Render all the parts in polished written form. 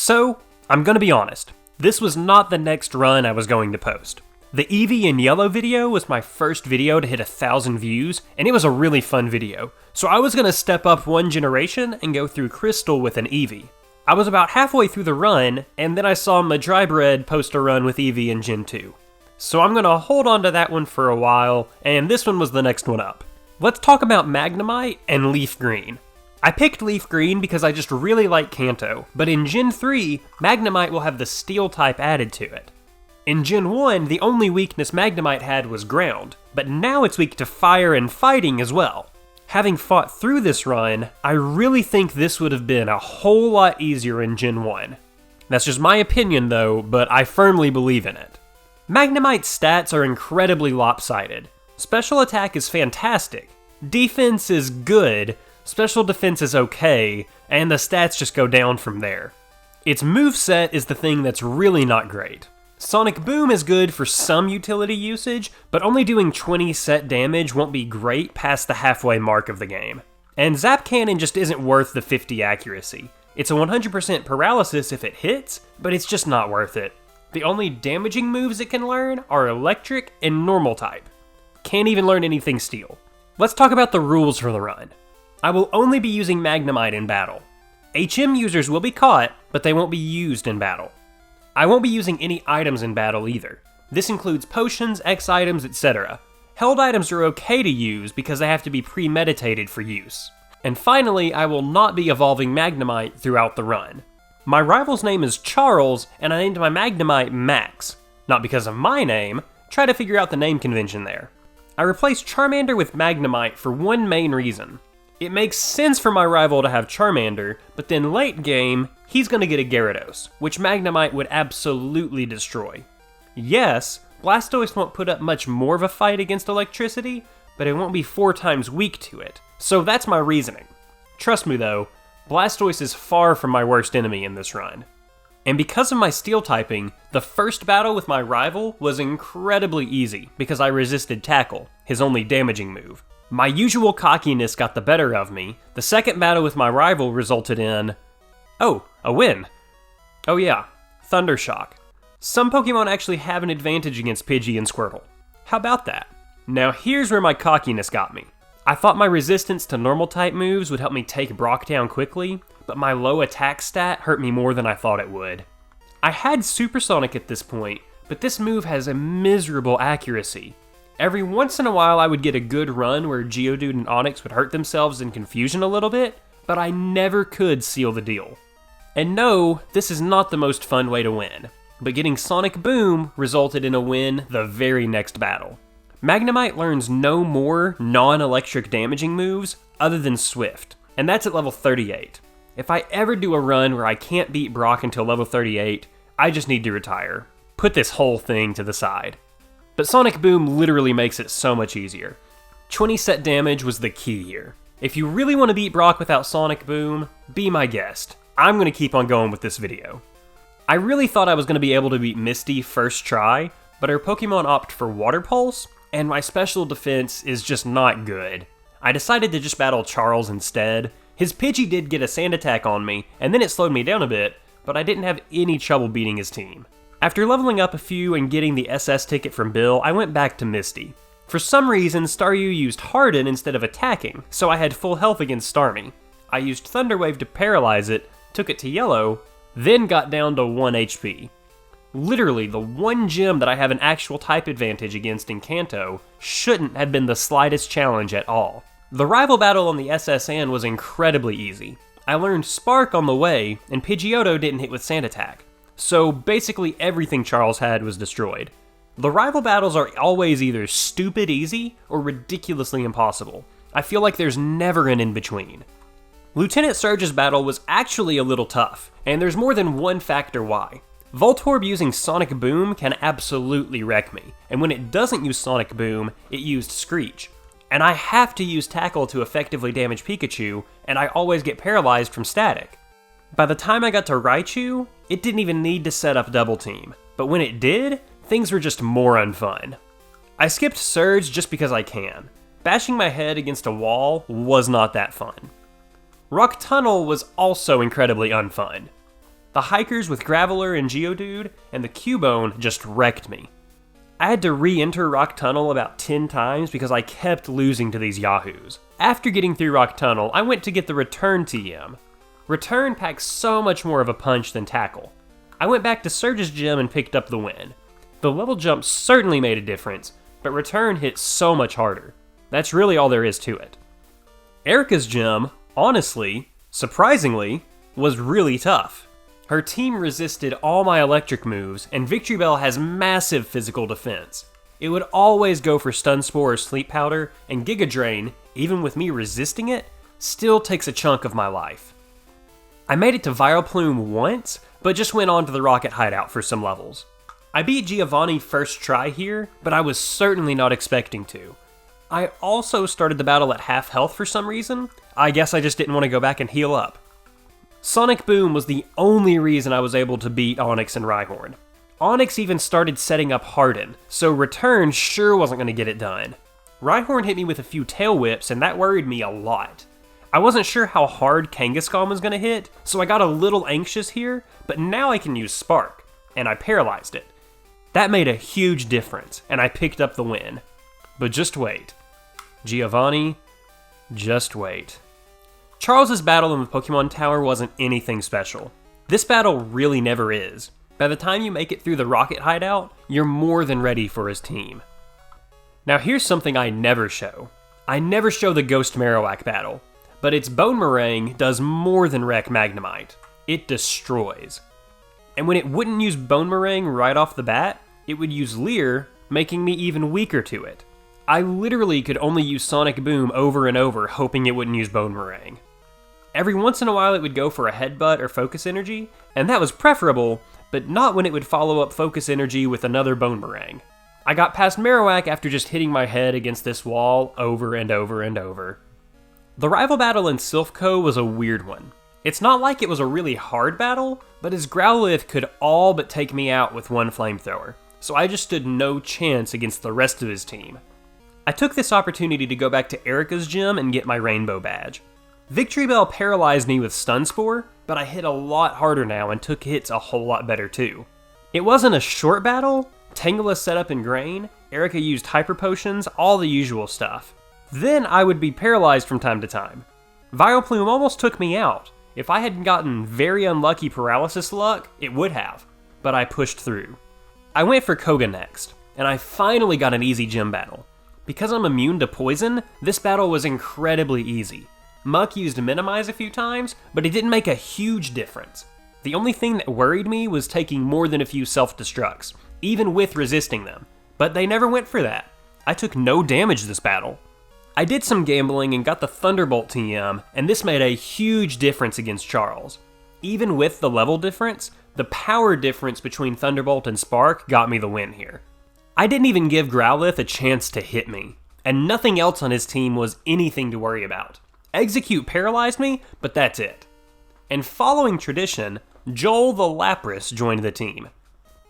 So, I'm gonna be honest, this was not the next run I was going to post. The Eevee in Yellow video was my first video to hit 1,000 views, and it was a really fun video, so I was gonna step up one generation and go through Crystal with an Eevee. I was about halfway through the run, and then I saw Madrybread post a run with Eevee in Gen 2. So I'm gonna hold on to that one for a while, and this one was the next one up. Let's talk about Magnemite and Leaf Green. I picked Leaf Green because I just really like Kanto, but in Gen 3, Magnemite will have the Steel type added to it. In Gen 1, the only weakness Magnemite had was Ground, but now it's weak to Fire and Fighting as well. Having fought through this run, I really think this would have been a whole lot easier in Gen 1. That's just my opinion though, but I firmly believe in it. Magnemite's stats are incredibly lopsided. Special attack is fantastic, defense is good, special defense is okay, and the stats just go down from there. Its moveset is the thing that's really not great. Sonic Boom is good for some utility usage, but only doing 20 set damage won't be great past the halfway mark of the game. And Zap Cannon just isn't worth the 50 accuracy. It's a 100% paralysis if it hits, but it's just not worth it. The only damaging moves it can learn are Electric and Normal type. Can't even learn anything Steel. Let's talk about the rules for the run. I will only be using Magnemite in battle. HM users will be caught, but they won't be used in battle. I won't be using any items in battle either. This includes potions, X items, etc. Held items are okay to use because they have to be premeditated for use. And finally, I will not be evolving Magnemite throughout the run. My rival's name is Charles, and I named my Magnemite Max. Not because of my name, try to figure out the name convention there. I replaced Charmander with Magnemite for one main reason. It makes sense for my rival to have Charmander, but then late game, he's gonna get a Gyarados, which Magnemite would absolutely destroy. Yes, Blastoise won't put up much more of a fight against electricity, but it won't be 4 times weak to it, so that's my reasoning. Trust me though, Blastoise is far from my worst enemy in this run. And because of my Steel typing, the first battle with my rival was incredibly easy because I resisted Tackle, his only damaging move. My usual cockiness got the better of me. The second battle with my rival resulted in... oh, a win. Oh yeah, Thunder Shock. Some Pokemon actually have an advantage against Pidgey and Squirtle. How about that? Now here's where my cockiness got me. I thought my resistance to normal type moves would help me take Brock down quickly, but my low attack stat hurt me more than I thought it would. I had Supersonic at this point, but this move has a miserable accuracy. Every once in a while I would get a good run where Geodude and Onix would hurt themselves in confusion a little bit, but I never could seal the deal. And no, this is not the most fun way to win, but getting Sonic Boom resulted in a win the very next battle. Magnemite learns no more non-electric damaging moves other than Swift, and that's at level 38. If I ever do a run where I can't beat Brock until level 38, I just need to retire. Put this whole thing to the side. But Sonic Boom literally makes it so much easier. 20 set damage was the key here. If you really want to beat Brock without Sonic Boom, be my guest. I'm going to keep on going with this video. I really thought I was going to be able to beat Misty first try, but her Pokemon opt for Water Pulse, and my special defense is just not good. I decided to just battle Charles instead. His Pidgey did get a Sand Attack on me, and then it slowed me down a bit, but I didn't have any trouble beating his team. After leveling up a few and getting the SS ticket from Bill, I went back to Misty. For some reason, Staryu used Harden instead of attacking, so I had full health against Starmie. I used Thunder Wave to paralyze it, took it to Yellow, then got down to 1 HP. Literally, the one gym that I have an actual type advantage against in Kanto shouldn't have been the slightest challenge at all. The rival battle on the SSN was incredibly easy. I learned Spark on the way, and Pidgeotto didn't hit with Sand Attack. So basically everything Charles had was destroyed. The rival battles are always either stupid easy or ridiculously impossible. I feel like there's never an in-between. Lieutenant Surge's battle was actually a little tough, and there's more than one factor why. Voltorb using Sonic Boom can absolutely wreck me, and when it doesn't use Sonic Boom, it used Screech. And I have to use Tackle to effectively damage Pikachu, and I always get paralyzed from static. By the time I got to Raichu, it didn't even need to set up Double Team, but when it did, things were just more unfun. I skipped Surge just because I can. Bashing my head against a wall was not that fun. Rock Tunnel was also incredibly unfun. The Hikers with Graveler and Geodude, and the Cubone just wrecked me. I had to re-enter Rock Tunnel about 10 times because I kept losing to these yahoos. After getting through Rock Tunnel, I went to get the Return TM. Return packs so much more of a punch than Tackle. I went back to Surge's gym and picked up the win. The level jump certainly made a difference, but Return hit so much harder. That's really all there is to it. Erica's gym, honestly, surprisingly, was really tough. Her team resisted all my electric moves, and Victory Bell has massive physical defense. It would always go for Stun Spore or Sleep Powder, and Giga Drain, even with me resisting it, still takes a chunk of my life. I made it to Vileplume once, but just went on to the Rocket Hideout for some levels. I beat Giovanni first try here, but I was certainly not expecting to. I also started the battle at half health for some reason. I guess I just didn't want to go back and heal up. Sonic Boom was the only reason I was able to beat Onix and Rhyhorn. Onix even started setting up Harden, so Return sure wasn't going to get it done. Rhyhorn hit me with a few tail whips, and that worried me a lot. I wasn't sure how hard Kangaskhan was going to hit, so I got a little anxious here, but now I can use Spark, and I paralyzed it. That made a huge difference, and I picked up the win. But just wait. Giovanni, just wait. Charles' battle in the Pokemon Tower wasn't anything special. This battle really never is. By the time you make it through the Rocket Hideout, you're more than ready for his team. Now here's something I never show. I never show the Ghost Marowak battle, but its Bone Meringue does more than wreck Magnemite. It destroys. And when it wouldn't use Bone Meringue right off the bat, it would use Leer, making me even weaker to it. I literally could only use Sonic Boom over and over, hoping it wouldn't use Bone Meringue. Every once in a while it would go for a Headbutt or Focus Energy, and that was preferable, but not when it would follow up Focus Energy with another Bone Meringue. I got past Marowak after just hitting my head against this wall over and over and over. The rival battle in Silphco was a weird one. It's not like it was a really hard battle, but his Growlithe could all but take me out with one flamethrower, so I just stood no chance against the rest of his team. I took this opportunity to go back to Erica's gym and get my Rainbow Badge. Victory Bell paralyzed me with Stun Spore, but I hit a lot harder now and took hits a whole lot better too. It wasn't a short battle. Tangela set up in Grain, Erica used Hyper Potions, all the usual stuff. Then I would be paralyzed from time to time. Vileplume almost took me out. If I hadn't gotten very unlucky paralysis luck, it would have, but I pushed through. I went for Koga next, and I finally got an easy gym battle. Because I'm immune to poison, this battle was incredibly easy. Muck used Minimize a few times, but it didn't make a huge difference. The only thing that worried me was taking more than a few self-destructs, even with resisting them, but they never went for that. I took no damage this battle. I did some gambling and got the Thunderbolt TM, and this made a huge difference against Charles. Even with the level difference, the power difference between Thunderbolt and Spark got me the win here. I didn't even give Growlithe a chance to hit me, and nothing else on his team was anything to worry about. Execute paralyzed me, but that's it. And following tradition, Joel the Lapras joined the team.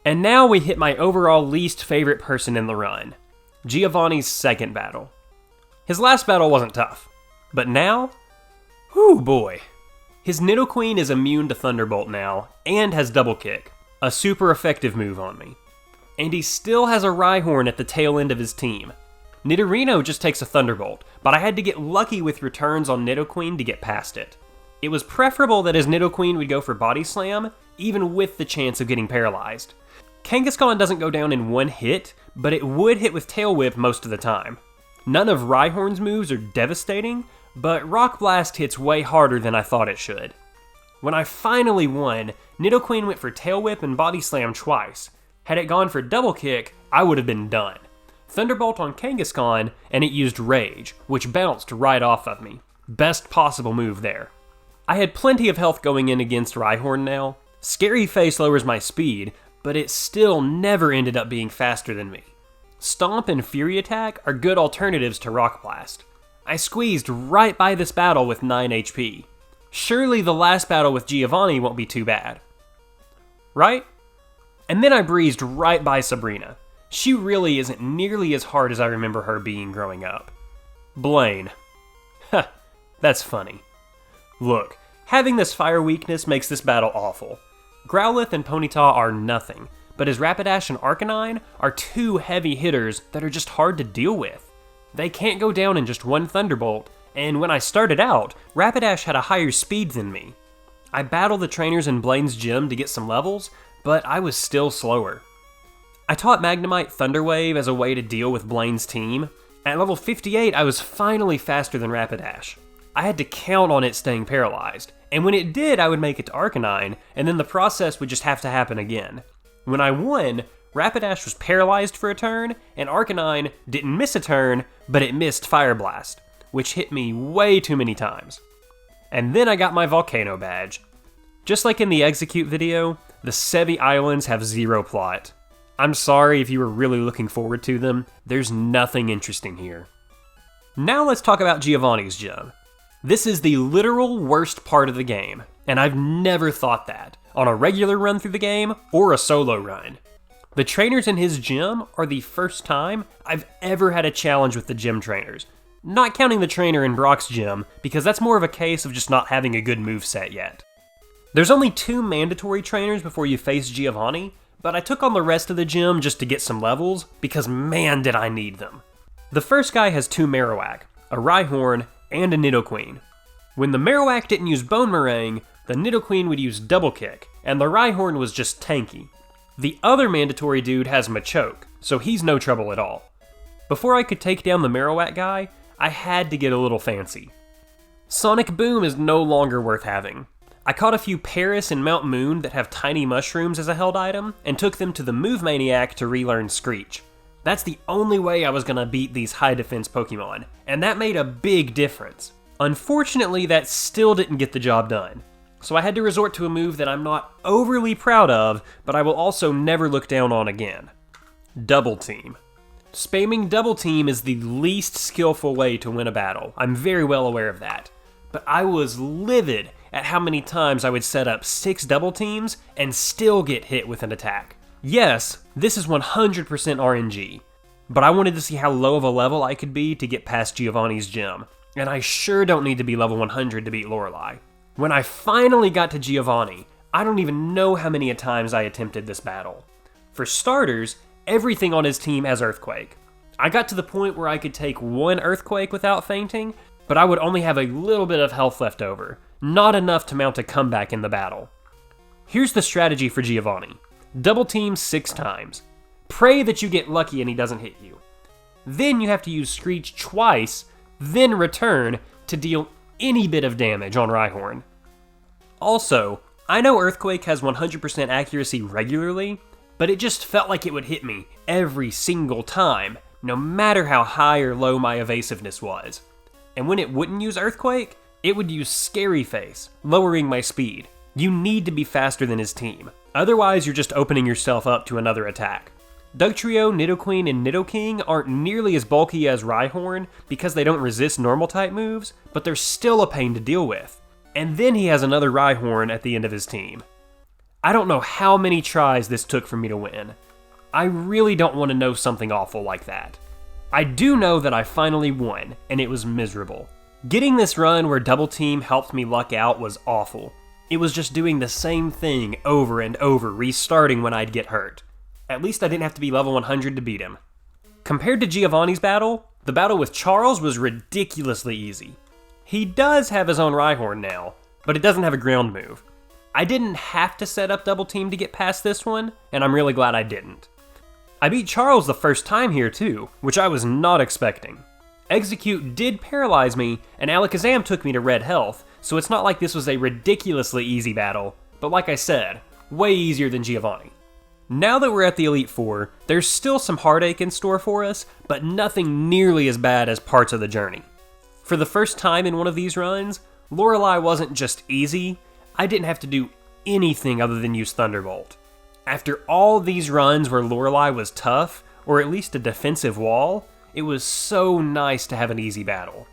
And now we hit my overall least favorite person in the run, Giovanni's second battle. His last battle wasn't tough, but now, whew boy. His Nidoqueen is immune to Thunderbolt now, and has Double Kick, a super effective move on me. And he still has a Rhyhorn at the tail end of his team. Nidorino just takes a Thunderbolt, but I had to get lucky with returns on Nidoqueen to get past it. It was preferable that his Nidoqueen would go for Body Slam, even with the chance of getting paralyzed. Kangaskhan doesn't go down in one hit, but it would hit with Tail Whip most of the time. None of Rhyhorn's moves are devastating, but Rock Blast hits way harder than I thought it should. When I finally won, Nidoqueen went for Tail Whip and Body Slam twice. Had it gone for Double Kick, I would have been done. Thunderbolt on Kangaskhan, and it used Rage, which bounced right off of me. Best possible move there. I had plenty of health going in against Rhyhorn now. Scary Face lowers my speed, but it still never ended up being faster than me. Stomp and Fury Attack are good alternatives to Rock Blast. I squeezed right by this battle with 9 HP. Surely the last battle with Giovanni won't be too bad. Right? And then I breezed right by Sabrina. She really isn't nearly as hard as I remember her being growing up. Blaine. Huh, that's funny. Look, having this fire weakness makes this battle awful. Growlithe and Ponyta are nothing, but his Rapidash and Arcanine are two heavy hitters that are just hard to deal with. They can't go down in just one Thunderbolt, and when I started out, Rapidash had a higher speed than me. I battled the trainers in Blaine's gym to get some levels, but I was still slower. I taught Magnemite Thunder Wave as a way to deal with Blaine's team. At level 58, I was finally faster than Rapidash. I had to count on it staying paralyzed, and when it did, I would make it to Arcanine, and then the process would just have to happen again. When I won, Rapidash was paralyzed for a turn, and Arcanine didn't miss a turn, but it missed Fire Blast, which hit me way too many times. And then I got my Volcano badge. Just like in the Execute video, the Sevi Islands have zero plot. I'm sorry if you were really looking forward to them, there's nothing interesting here. Now let's talk about Giovanni's gym. This is the literal worst part of the game, and I've never thought that, on a regular run through the game or a solo run. The trainers in his gym are the first time I've ever had a challenge with the gym trainers, not counting the trainer in Brock's gym, because that's more of a case of just not having a good moveset yet. There's only 2 mandatory trainers before you face Giovanni, but I took on the rest of the gym just to get some levels, because man did I need them. The first guy has 2 Marowak, a Rhyhorn, and a Nidoqueen. When the Marowak didn't use Bone Meringue, the Nidoqueen would use Double Kick, and the Rhyhorn was just tanky. The other mandatory dude has Machoke, so he's no trouble at all. Before I could take down the Marowak guy, I had to get a little fancy. Sonic Boom is no longer worth having. I caught a few Paris and Mount Moon that have tiny mushrooms as a held item, and took them to the Move Maniac to relearn Screech. That's the only way I was gonna beat these high defense Pokemon, and that made a big difference. Unfortunately, that still didn't get the job done. So I had to resort to a move that I'm not overly proud of, but I will also never look down on again. Double Team. Spamming Double Team is the least skillful way to win a battle. I'm very well aware of that. But I was livid at how many times I would set up 6 double teams and still get hit with an attack. Yes, this is 100% RNG, but I wanted to see how low of a level I could be to get past Giovanni's gym, and I sure don't need to be level 100 to beat Lorelei. When I finally got to Giovanni, I don't even know how many times I attempted this battle. For starters, everything on his team has Earthquake. I got to the point where I could take 1 Earthquake without fainting, but I would only have a little bit of health left over, not enough to mount a comeback in the battle. Here's the strategy for Giovanni. Double team 6 times. Pray that you get lucky and he doesn't hit you. Then you have to use Screech twice, then return to deal any bit of damage on Rhyhorn. Also, I know Earthquake has 100% accuracy regularly, but it just felt like it would hit me every single time, no matter how high or low my evasiveness was. And when it wouldn't use Earthquake, it would use Scary Face, lowering my speed. You need to be faster than his team, otherwise you're just opening yourself up to another attack. Dugtrio, Nidoqueen, and Nidoking aren't nearly as bulky as Rhyhorn because they don't resist normal type moves, but they're still a pain to deal with. And then he has another Rhyhorn at the end of his team. I don't know how many tries this took for me to win. I really don't want to know something awful like that. I do know that I finally won, and it was miserable. Getting this run where Double Team helped me luck out was awful. It was just doing the same thing over and over, restarting when I'd get hurt. At least I didn't have to be level 100 to beat him. Compared to Giovanni's battle, the battle with Charles was ridiculously easy. He does have his own Rhyhorn now, but it doesn't have a ground move. I didn't have to set up Double Team to get past this one, and I'm really glad I didn't. I beat Charles the first time here too, which I was not expecting. Execute did paralyze me, and Alakazam took me to red health, so it's not like this was a ridiculously easy battle, but like I said, way easier than Giovanni. Now that we're at the Elite Four, there's still some heartache in store for us, but nothing nearly as bad as parts of the journey. For the first time in one of these runs, Lorelei wasn't just easy, I didn't have to do anything other than use Thunderbolt. After all these runs where Lorelei was tough, or at least a defensive wall, it was so nice to have an easy battle.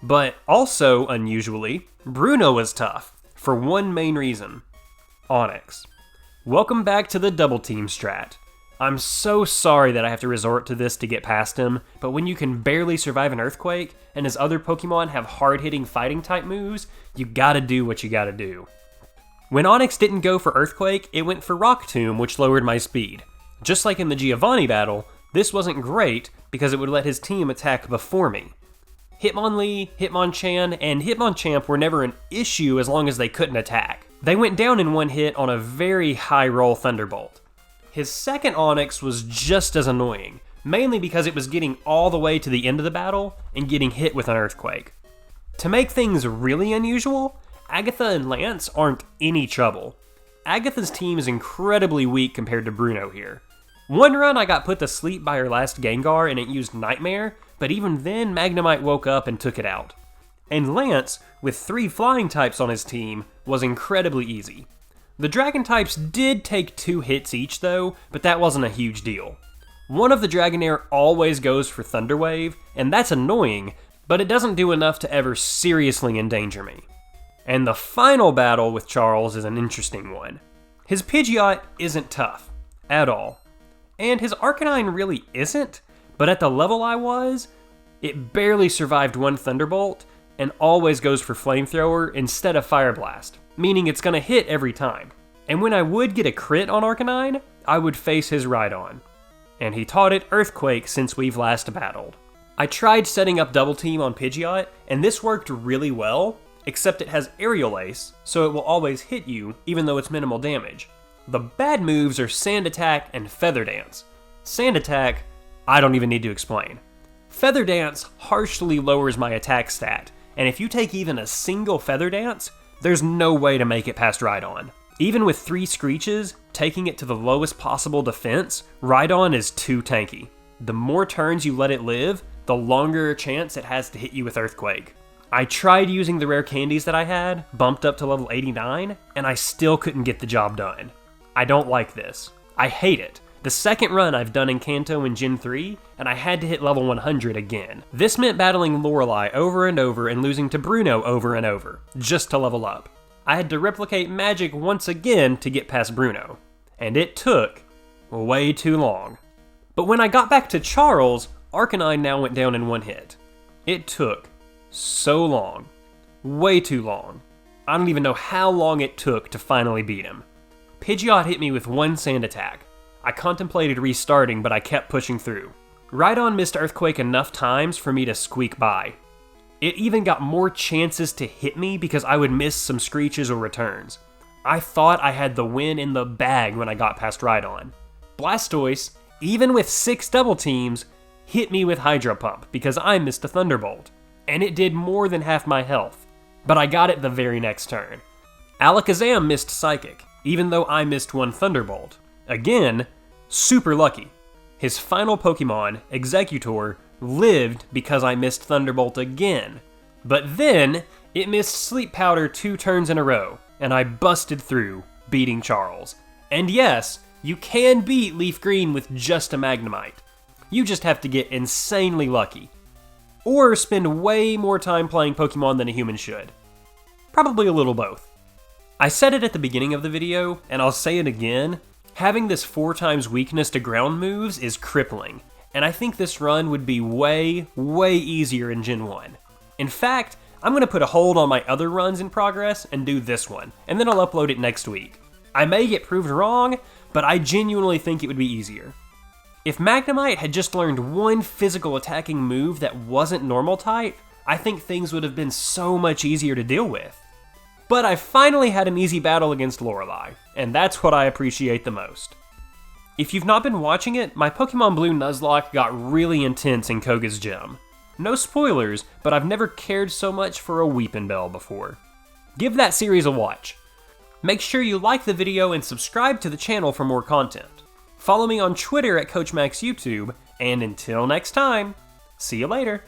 But also, unusually, Bruno was tough, for one main reason. Onix. Welcome back to the Double Team strat. I'm so sorry that I have to resort to this to get past him, but when you can barely survive an Earthquake, and his other Pokemon have hard-hitting fighting type moves, you gotta do what you gotta do. When Onyx didn't go for Earthquake, it went for Rock Tomb, which lowered my speed. Just like in the Giovanni battle, this wasn't great because it would let his team attack before me. Hitmonlee, Hitmonchan, and Hitmonchamp were never an issue as long as they couldn't attack. They went down in one hit on a very high roll Thunderbolt. His second Onyx was just as annoying, mainly because it was getting all the way to the end of the battle and getting hit with an Earthquake. To make things really unusual, Agatha and Lance aren't any trouble. Agatha's team is incredibly weak compared to Bruno here. One run I got put to sleep by her last Gengar and it used Nightmare, but even then Magnemite woke up and took it out. And Lance, with 3 flying types on his team, was incredibly easy. The Dragon types did take 2 hits each though, but that wasn't a huge deal. One of the Dragonair always goes for Thunder Wave, and that's annoying, but it doesn't do enough to ever seriously endanger me. And the final battle with Charles is an interesting one. His Pidgeot isn't tough, at all. And his Arcanine really isn't, but at the level I was, it barely survived one Thunderbolt, and always goes for Flamethrower instead of Fire Blast, meaning it's gonna hit every time. And when I would get a crit on Arcanine, I would face his Rhydon. And he taught it Earthquake since we've last battled. I tried setting up Double Team on Pidgeot, and this worked really well, except it has Aerial Ace, so it will always hit you, even though it's minimal damage. The bad moves are Sand Attack and Feather Dance. Sand Attack, I don't even need to explain. Feather Dance harshly lowers my attack stat, and if you take even a single Feather Dance, there's no way to make it past Rhydon. Even with 3 Screeches, taking it to the lowest possible defense, Rhydon is too tanky. The more turns you let it live, the longer a chance it has to hit you with Earthquake. I tried using the rare candies that I had, bumped up to level 89, and I still couldn't get the job done. I don't like this. I hate it. The second run I've done in Kanto in Gen 3, and I had to hit level 100 again. This meant battling Lorelei over and over and losing to Bruno over and over, just to level up. I had to replicate magic once again to get past Bruno, and it took way too long. But when I got back to Charles, Arcanine now went down in one hit. It took so long. Way too long. I don't even know how long it took to finally beat him. Pidgeot hit me with 1 Sand Attack. I contemplated restarting, but I kept pushing through. Rhydon missed Earthquake enough times for me to squeak by. It even got more chances to hit me because I would miss some Screeches or returns. I thought I had the win in the bag when I got past Rhydon. Blastoise, even with 6 double teams, hit me with Hydro Pump because I missed a Thunderbolt. And it did more than half my health, but I got it the very next turn. Alakazam missed Psychic, even though I missed 1 Thunderbolt. Again, super lucky. His final Pokemon, Exeggutor, lived because I missed Thunderbolt again. But then, it missed Sleep Powder 2 turns in a row, and I busted through, beating Charles. And yes, you can beat Leaf Green with just a Magnemite. You just have to get insanely lucky. Or spend way more time playing Pokemon than a human should. Probably a little both. I said it at the beginning of the video, and I'll say it again, having this 4 times weakness to ground moves is crippling, and I think this run would be way, way easier in Gen 1. In fact, I'm going to put a hold on my other runs in progress and do this one, and then I'll upload it next week. I may get proved wrong, but I genuinely think it would be easier. If Magnemite had just learned 1 physical attacking move that wasn't normal type, I think things would have been so much easier to deal with. But I finally had an easy battle against Lorelei, and that's what I appreciate the most. If you've not been watching it, my Pokemon Blue Nuzlocke got really intense in Koga's gym. No spoilers, but I've never cared so much for a Weepinbell before. Give that series a watch. Make sure you like the video and subscribe to the channel for more content. Follow me on Twitter at CoachMaxYouTube, and until next time, see you later.